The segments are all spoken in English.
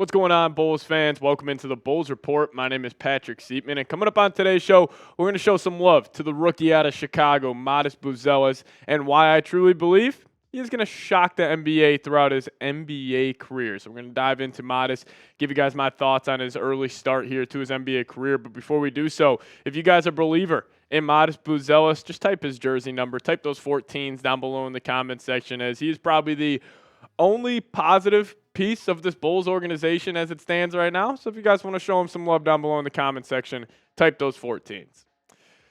What's going on, Bulls fans? Welcome into the Bulls Report. My name is Patrick Siepman, and coming up on today's show, we're going to show some love to the rookie out of Chicago, Matas Buzelis, and why I truly believe he's going to shock the NBA throughout his NBA career. So we're going to dive into Matas, give you guys my thoughts on his early start here to his NBA career. But before we do so, if you guys are a believer in Matas Buzelis, just type his jersey number, type those 14s down below in the comment section, as he is probably the only positive piece of this Bulls organization as it stands right now. So if you guys want to show him some love down below in the comment section, type those 14s.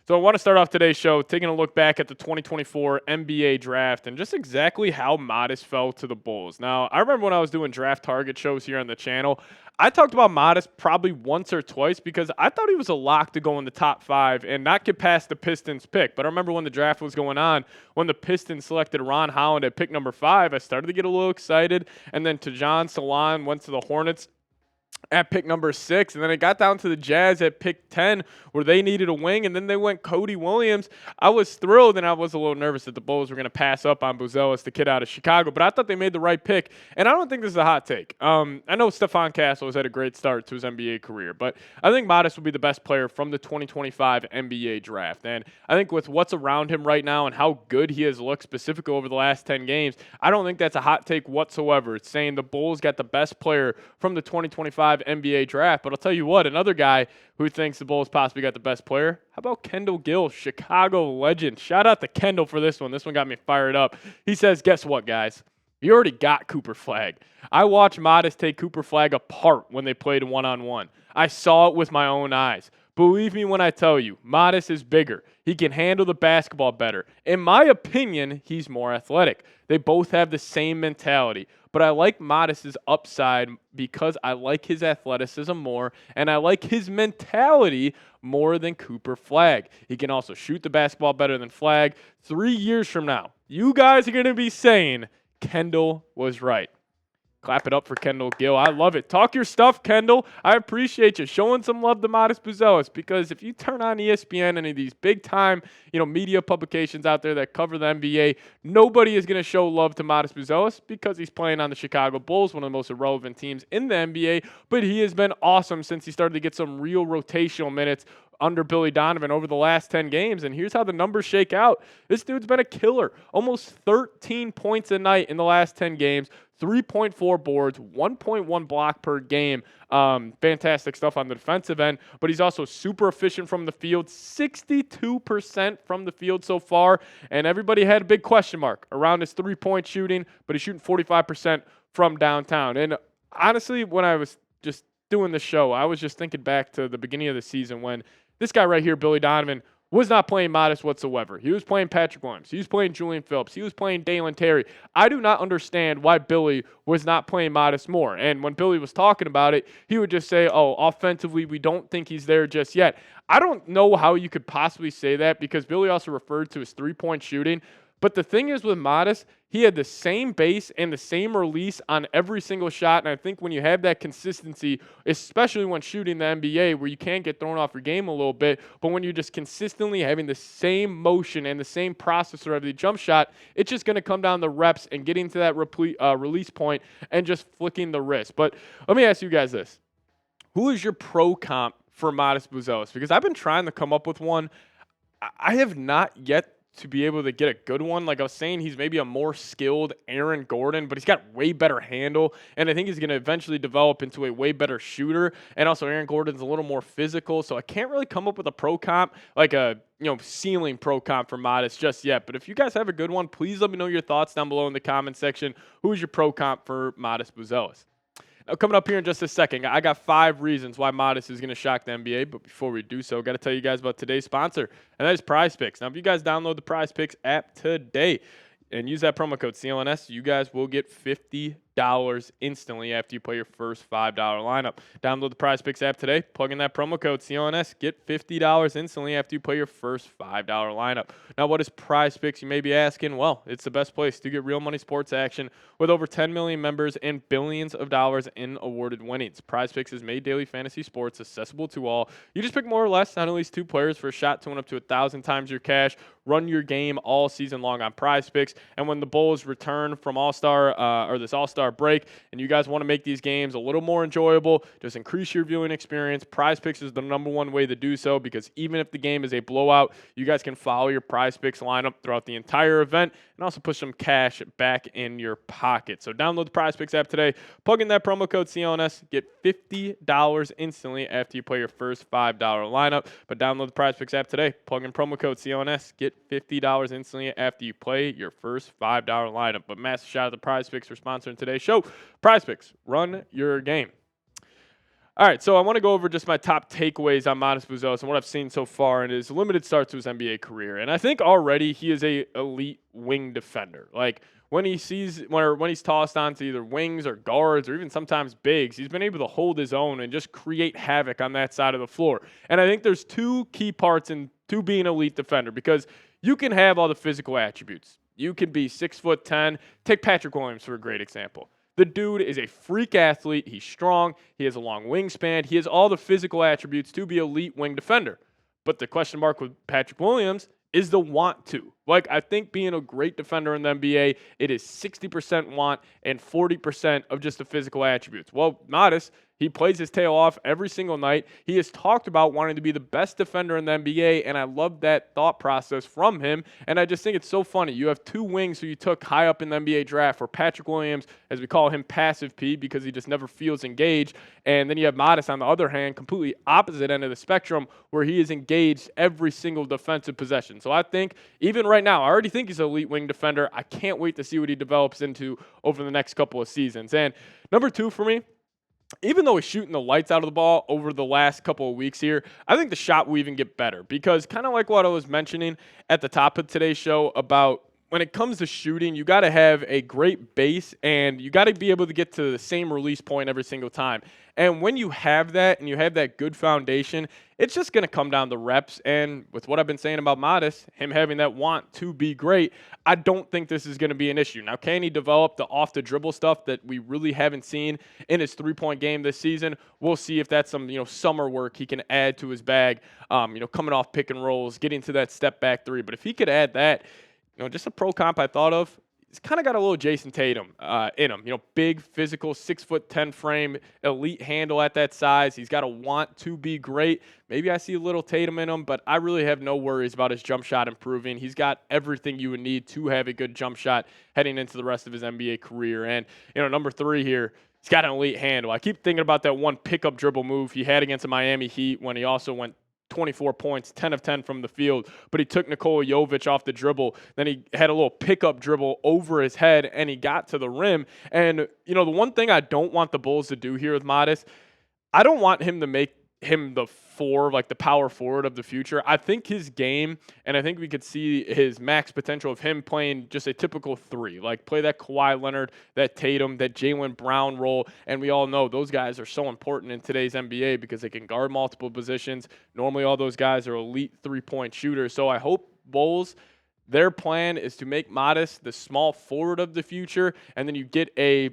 So I want to start off today's show taking a look back at the 2024 NBA draft and just exactly how Matas fell to the Bulls. Now, I remember when I was doing draft target shows here on the channel, I talked about Matas probably once or twice because I thought he was a lock to go in the top 5 and not get past the Pistons pick. But I remember when the draft was going on, when the Pistons selected Ron Holland at pick number 5, I started to get a little excited. And then Tajon Salon went to the Hornets at pick number 6, and then it got down to the Jazz at pick 10 where they needed a wing, and then they went Cody Williams. I was thrilled, and I was a little nervous that the Bulls were going to pass up on Buzelis, the kid out of Chicago, but I thought they made the right pick, and I don't think this is a hot take. I know Stephon Castle has had a great start to his NBA career, but I think Matas will be the best player from the 2025 NBA draft, and I think with what's around him right now and how good he has looked specifically over the last 10 games, I don't think that's a hot take whatsoever. It's saying the Bulls got the best player from the 2025 NBA draft. But I'll tell you what, another guy who thinks the Bulls possibly got the best player, how about Kendall Gill, Chicago legend? Shout out to Kendall for this one. This one got me fired up. He says, guess what, guys? You already got Cooper Flagg. I watched Matas take Cooper Flagg apart when they played one-on-one. I saw it with my own eyes. Believe me when I tell you, Matas is bigger. He can handle the basketball better. In my opinion, he's more athletic. They both have the same mentality. But I like Matas' upside because I like his athleticism more, and I like his mentality more than Cooper Flagg. He can also shoot the basketball better than Flagg. 3 years from now, you guys are going to be saying Kendall was right. Clap it up for Kendall Gill. I love it. Talk your stuff, Kendall. I appreciate you showing some love to Matas Buzelis, because if you turn on ESPN, any of these big-time, media publications out there that cover the NBA, nobody is going to show love to Matas Buzelis because he's playing on the Chicago Bulls, one of the most irrelevant teams in the NBA, but he has been awesome since he started to get some real rotational minutes under Billy Donovan over the last 10 games, and here's how the numbers shake out. This dude's been a killer. Almost 13 points a night in the last 10 games, 3.4 boards, 1.1 block per game. Fantastic stuff on the defensive end, but he's also super efficient from the field, 62% from the field so far, and everybody had a big question mark around his three-point shooting, but he's shooting 45% from downtown. And honestly, when I was just doing the show, I was just thinking back to the beginning of the season when this guy right here, Billy Donovan, was not playing Matas whatsoever. He was playing Patrick Williams. He was playing Julian Phillips. He was playing Dalen Terry. I do not understand why Billy was not playing Matas more. And when Billy was talking about it, he would just say, offensively, we don't think he's there just yet. I don't know how you could possibly say that, because Billy also referred to his three-point shooting. But the thing is with Matas, he had the same base and the same release on every single shot. And I think when you have that consistency, especially when shooting the NBA, where you can get thrown off your game a little bit, but when you're just consistently having the same motion and the same processor of the jump shot, it's just going to come down the reps and getting to that release point and just flicking the wrist. But let me ask you guys this. Who is your pro comp for Matas Buzelis? Because I've been trying to come up with one. I have not yet to be able to get a good one. Like I was saying, he's maybe a more skilled Aaron Gordon, but he's got way better handle, and I think he's going to eventually develop into a way better shooter. And also Aaron Gordon's a little more physical, so I can't really come up with a pro comp, like a ceiling pro comp for Matas just yet. But if you guys have a good one, please let me know your thoughts down below in the comment section. Who is your pro comp for Matas Buzelis? Now, coming up here in just a second, I got 5 reasons why Matas is going to shock the NBA. But before we do so, got to tell you guys about today's sponsor, and that is Prize Picks. Now, if you guys download the Prize Picks app today and use that promo code CLNS, you guys will get $50 instantly after you play your first $5 lineup. Download the Prize Picks app today, plug in that promo code CLNS, get $50 instantly after you play your first $5 lineup. Now, what is Prize Picks, you may be asking? Well, it's the best place to get real money sports action with over 10 million members and billions of dollars in awarded winnings. Prize Picks has made daily fantasy sports accessible to all. You just pick more or less on at least 2 players for a shot to win up to 1,000 times your cash. run your game all season long on Prize Picks. And when the Bulls return from All-Star or this All-Star break, and you guys want to make these games a little more enjoyable, just increase your viewing experience, Prize Picks is the number one way to do so, because even if the game is a blowout, you guys can follow your Prize Picks lineup throughout the entire event and also push some cash back in your pocket. So download the Prize Picks app today, plug in that promo code CLNS, get $50 instantly after you play your first $5 lineup. But download the Prize Picks app today, plug in promo code CLNS, get $50 instantly after you play your first $5 lineup. But massive shout out to Prize Picks for sponsoring today's show. Prize Picks, run your game. All right, so I want to go over just my top takeaways on Matas Buzelis and what I've seen so far in his limited start to his NBA career. And I think already he is a elite wing defender. Like when he's tossed onto either wings or guards or even sometimes bigs, he's been able to hold his own and just create havoc on that side of the floor. And I think there's two key parts to being an elite defender, because you can have all the physical attributes. You can be 6'10". Take Patrick Williams for a great example. The dude is a freak athlete. He's strong. He has a long wingspan. He has all the physical attributes to be an elite wing defender. But the question mark with Patrick Williams is the want to. Like, I think being a great defender in the NBA, it is 60% want and 40% of just the physical attributes. Well, Matas, he plays his tail off every single night. He has talked about wanting to be the best defender in the NBA, and I love that thought process from him. And I just think it's so funny. You have two wings who you took high up in the NBA draft, for Patrick Williams, as we call him, passive P, because he just never feels engaged. And then you have Matas on the other hand, completely opposite end of the spectrum, where he is engaged every single defensive possession. So I think even right now, I already think he's an elite wing defender. I can't wait to see what he develops into over the next couple of seasons. And number two for me, even though he's shooting the lights out of the ball over the last couple of weeks here, I think the shot will even get better, because kind of like what I was mentioning at the top of today's show about when it comes to shooting, you got to have a great base and you got to be able to get to the same release point every single time. And when you have that and you have that good foundation, it's just going to come down to reps. And with what I've been saying about Matas, him having that want to be great, I don't think this is going to be an issue. Now, can he develop the off-the-dribble stuff that we really haven't seen in his three-point game this season? We'll see if that's some summer work he can add to his bag, coming off pick and rolls, getting to that step-back three. But if he could add that, just a pro comp I thought of, he's kind of got a little Jason Tatum in him. Big, physical, 6'10" frame, elite handle at that size. He's got a want to be great. Maybe I see a little Tatum in him, but I really have no worries about his jump shot improving. He's got everything you would need to have a good jump shot heading into the rest of his NBA career. And, number three here, he's got an elite handle. I keep thinking about that one pickup dribble move he had against the Miami Heat when he also went 24 points, 10 of 10 from the field, but he took Nikola Jovic off the dribble. Then he had a little pickup dribble over his head, and he got to the rim. And, the one thing I don't want the Bulls to do here with Matas, I don't want him to make him the the power forward of the future. I think his game, and I think we could see his max potential of him playing just a typical three, like play that Kawhi Leonard, that Tatum, that Jaylen Brown role. And we all know those guys are so important in today's NBA because they can guard multiple positions. Normally all those guys are elite three-point shooters. So I hope Bulls, their plan is to make Matas the small forward of the future, and then you get a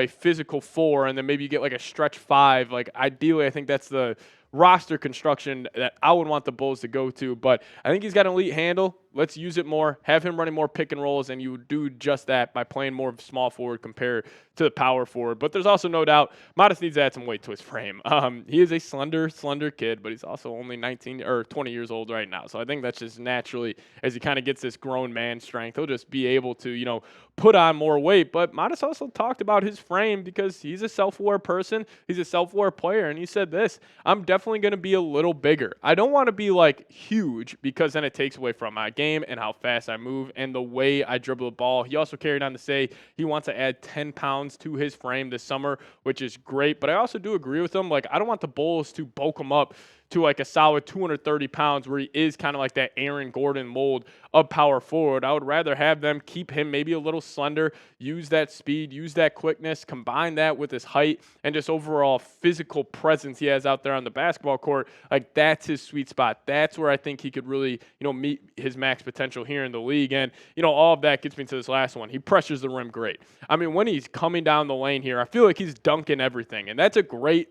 physical four, and then maybe you get like a stretch five. Like ideally, I think that's the roster construction that I would want the Bulls to go to. But I think he's got an elite handle. Let's use it more. Have him running more pick and rolls, and you do just that by playing more of small forward compared to the power forward. But there's also no doubt Matas needs to add some weight to his frame. He is a slender kid, but he's also only 19 or 20 years old right now. So I think that's just naturally, as he kind of gets this grown man strength, he'll just be able to, put on more weight. But Matas also talked about his frame because he's a self-aware person. He's a self-aware player. And he said this, I'm definitely going to be a little bigger. I don't want to be like huge because then it takes away from my game and how fast I move and the way I dribble the ball. He also carried on to say he wants to add 10 pounds to his frame this summer, which is great. But I also do agree with him. Like, I don't want the Bulls to bulk him up to like a solid 230 pounds where he is kind of like that Aaron Gordon mold of power forward. I would rather have them keep him maybe a little slender, use that speed, use that quickness, combine that with his height and just overall physical presence he has out there on the basketball court. Like, that's his sweet spot. That's where I think he could really, meet his max potential here in the league. And, all of that gets me to this last one. He pressures the rim great. I mean, when he's coming down the lane here, I feel like he's dunking everything. And that's a great,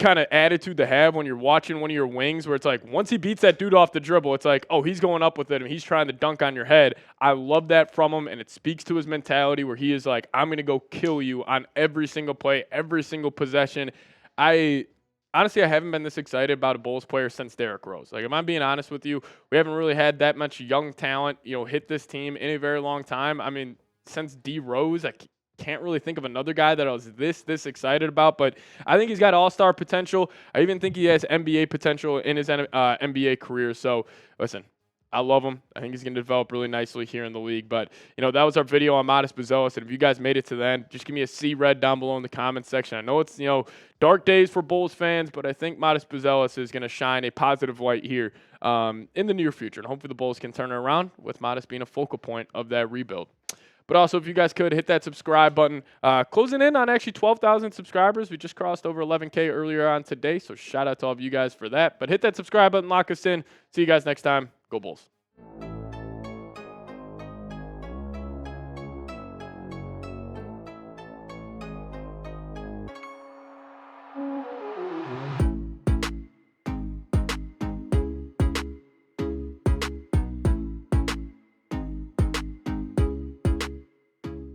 kind of attitude to have when you're watching one of your wings, where it's like once he beats that dude off the dribble, it's like, oh, he's going up with it and he's trying to dunk on your head. I love that from him, and it speaks to his mentality where he is like, I'm going to go kill you on every single play, every single possession. Honestly, I haven't been this excited about a Bulls player since Derrick Rose. Like, if I'm being honest with you, we haven't really had that much young talent, hit this team in a very long time. I mean, since D Rose, I can't really think of another guy that I was this excited about, but I think he's got all-star potential. I even think he has NBA potential in his NBA career. So, listen, I love him. I think he's going to develop really nicely here in the league. But, that was our video on Matas Buzelis. And if you guys made it to the end, just give me a C red down below in the comments section. I know it's, dark days for Bulls fans, but I think Matas Buzelis is going to shine a positive light here in the near future. And hopefully the Bulls can turn it around with Matas being a focal point of that rebuild. But also, if you guys could, hit that subscribe button. Closing in on actually 12,000 subscribers. We just crossed over 11K earlier on today, so shout out to all of you guys for that. But hit that subscribe button, lock us in. See you guys next time. Go Bulls.